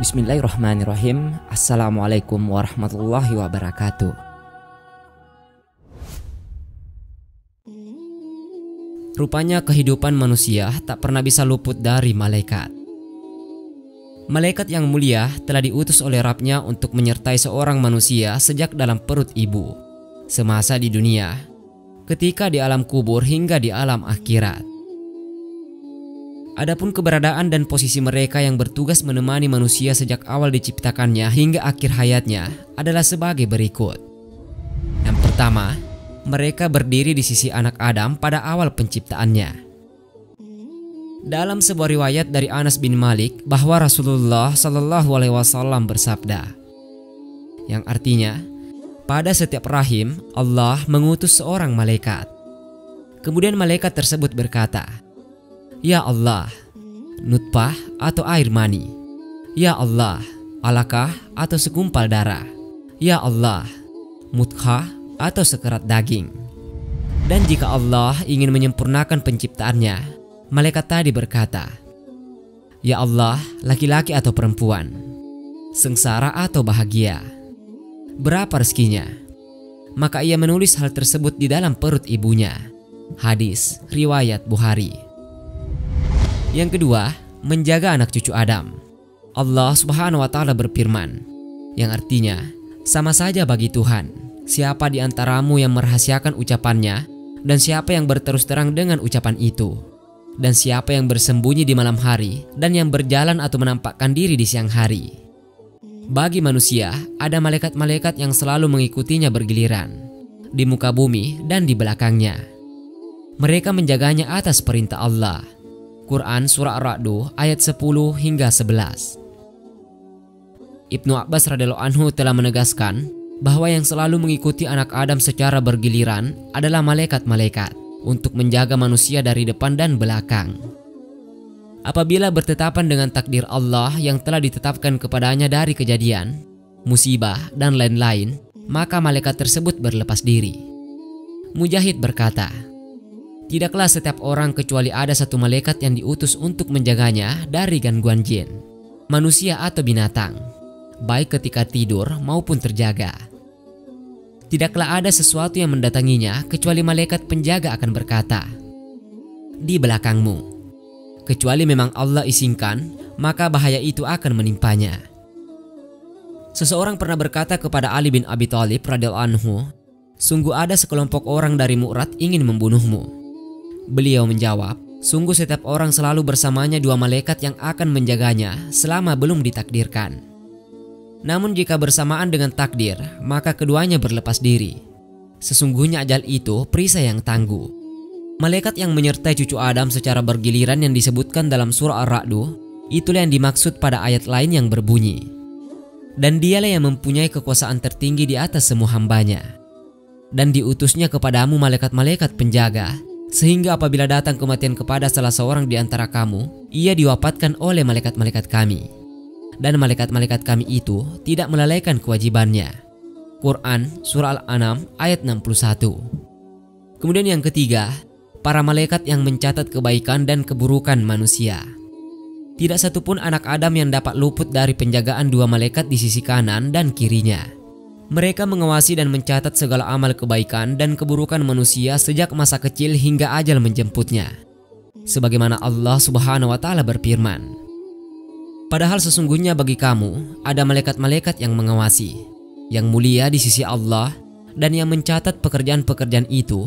Bismillahirrahmanirrahim. Assalamualaikum warahmatullahi wabarakatuh. Rupanya kehidupan manusia tak pernah bisa luput dari malaikat. Malaikat yang mulia telah diutus oleh Rabb-Nya untuk menyertai seorang manusia sejak dalam perut ibu, semasa di dunia, ketika di alam kubur hingga di alam akhirat. Adapun keberadaan dan posisi mereka yang bertugas menemani manusia sejak awal diciptakannya hingga akhir hayatnya adalah sebagai berikut. Yang pertama, mereka berdiri di sisi anak Adam pada awal penciptaannya. Dalam sebuah riwayat dari Anas bin Malik bahwa Rasulullah Shallallahu Alaihi Wasallam bersabda, yang artinya, pada setiap rahim Allah mengutus seorang malaikat. Kemudian malaikat tersebut berkata, "Ya Allah, nutfah atau air mani. Ya Allah, alaqah atau segumpal darah. Ya Allah, mudghah atau sekerat daging." Dan jika Allah ingin menyempurnakan penciptaannya, malaikat tadi berkata, "Ya Allah, laki-laki atau perempuan, sengsara atau bahagia, berapa rezekinya?" Maka ia menulis hal tersebut di dalam perut ibunya. Hadis riwayat Bukhari. Yang kedua, menjaga anak cucu Adam. Allah Subhanahu wa Ta'ala berfirman, yang artinya, sama saja bagi Tuhan siapa di antaramu yang merahasiakan ucapannya, dan siapa yang berterus terang dengan ucapan itu, dan siapa yang bersembunyi di malam hari, dan yang berjalan atau menampakkan diri di siang hari. Bagi manusia, ada malaikat-malaikat yang selalu mengikutinya bergiliran di muka bumi dan di belakangnya. Mereka menjaganya atas perintah Allah. Quran Surah Ar-Ra'd ayat 10 hingga 11. Ibnu Abbas radhiyallahu anhu telah menegaskan bahwa yang selalu mengikuti anak Adam secara bergiliran adalah malaikat-malaikat untuk menjaga manusia dari depan dan belakang. Apabila bertetapan dengan takdir Allah yang telah ditetapkan kepadanya dari kejadian, musibah, dan lain-lain, maka malaikat tersebut berlepas diri. Mujahid berkata, "Tidaklah setiap orang kecuali ada satu malaikat yang diutus untuk menjaganya dari gangguan jin, manusia atau binatang, baik ketika tidur maupun terjaga. Tidaklah ada sesuatu yang mendatanginya kecuali malaikat penjaga akan berkata, 'Di belakangmu,' kecuali memang Allah izinkan, maka bahaya itu akan menimpanya." Seseorang pernah berkata kepada Ali bin Abi Thalib radhiyallahu anhu, "Sungguh ada sekelompok orang dari Mu'rad ingin membunuhmu." Beliau menjawab, "Sungguh setiap orang selalu bersamanya dua malaikat yang akan menjaganya selama belum ditakdirkan. Namun jika bersamaan dengan takdir, maka keduanya berlepas diri. Sesungguhnya ajal itu perisai yang tangguh." Malaikat yang menyertai cucu Adam secara bergiliran yang disebutkan dalam surah Ar-Ra'd, itulah yang dimaksud pada ayat lain yang berbunyi, "Dan dialah yang mempunyai kekuasaan tertinggi di atas semua hambanya. Dan diutusnya kepadamu malaikat-malaikat penjaga, sehingga apabila datang kematian kepada salah seorang di antara kamu, ia diwafatkan oleh malaikat-malaikat kami. Dan malaikat-malaikat kami itu tidak melalaikan kewajibannya." Quran Surah Al-An'am ayat 61. Kemudian yang ketiga, para malaikat yang mencatat kebaikan dan keburukan manusia. Tidak satupun anak Adam yang dapat luput dari penjagaan dua malaikat di sisi kanan dan kirinya. Mereka mengawasi dan mencatat segala amal kebaikan dan keburukan manusia sejak masa kecil hingga ajal menjemputnya. Sebagaimana Allah Subhanahu wa Ta'ala berfirman, "Padahal sesungguhnya bagi kamu ada malaikat-malaikat yang mengawasi, yang mulia di sisi Allah, dan yang mencatat pekerjaan-pekerjaan itu.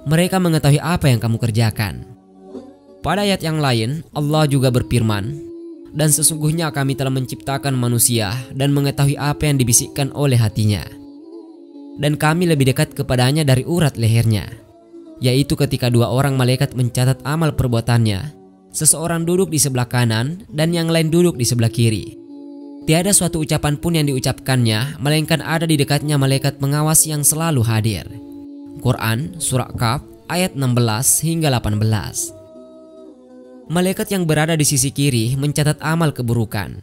Mereka mengetahui apa yang kamu kerjakan." Pada ayat yang lain, Allah juga berfirman, "Dan sesungguhnya kami telah menciptakan manusia dan mengetahui apa yang dibisikkan oleh hatinya. Dan kami lebih dekat kepadanya dari urat lehernya." Yaitu ketika dua orang malaikat mencatat amal perbuatannya, seseorang duduk di sebelah kanan dan yang lain duduk di sebelah kiri. Tiada suatu ucapan pun yang diucapkannya, melainkan ada di dekatnya malaikat pengawas yang selalu hadir. Quran Surah Kahf ayat 16 hingga 18. Malaikat yang berada di sisi kiri mencatat amal keburukan,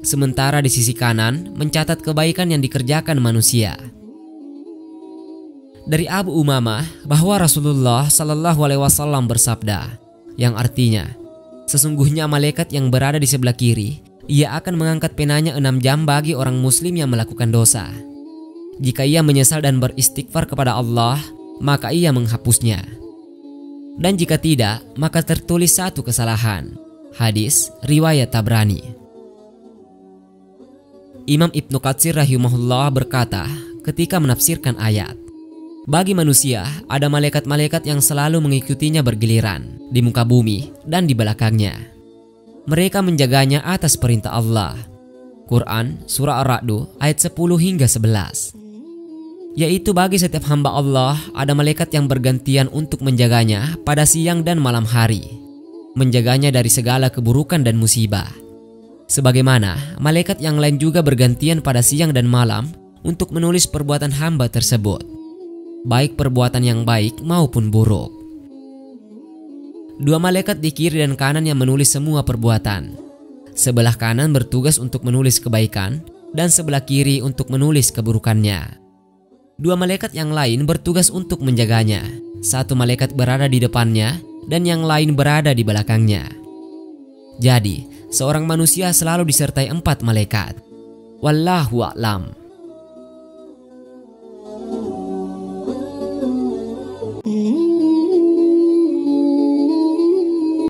sementara di sisi kanan mencatat kebaikan yang dikerjakan manusia. Dari Abu Umamah bahwa Rasulullah Shallallahu Alaihi Wasallam bersabda, yang artinya, "Sesungguhnya malaikat yang berada di sebelah kiri Ia akan mengangkat penanya 6 jam bagi orang muslim yang melakukan dosa. Jika ia menyesal dan beristighfar kepada Allah, maka ia menghapusnya. Dan jika tidak, maka tertulis 1 kesalahan. Hadis riwayat Tabrani. Imam Ibnu Katsir rahimahullah berkata ketika menafsirkan ayat, bagi manusia ada malaikat-malaikat yang selalu mengikutinya bergiliran di muka bumi dan di belakangnya. Mereka menjaganya atas perintah Allah. Quran Surah Ar-Ra'd ayat 10 hingga 11. Yaitu bagi setiap hamba Allah ada malaikat yang bergantian untuk menjaganya pada siang dan malam hari, menjaganya dari segala keburukan dan musibah. Sebagaimana malaikat yang lain juga bergantian pada siang dan malam untuk menulis perbuatan hamba tersebut, baik perbuatan yang baik maupun buruk. 2 malaikat di kiri dan kanan yang menulis semua perbuatan. Sebelah kanan bertugas untuk menulis kebaikan dan sebelah kiri untuk menulis keburukannya. 2 malaikat yang lain bertugas untuk menjaganya. 1 malaikat berada di depannya dan yang lain berada di belakangnya. Jadi, seorang manusia selalu disertai 4 malaikat. Wallahu a'lam.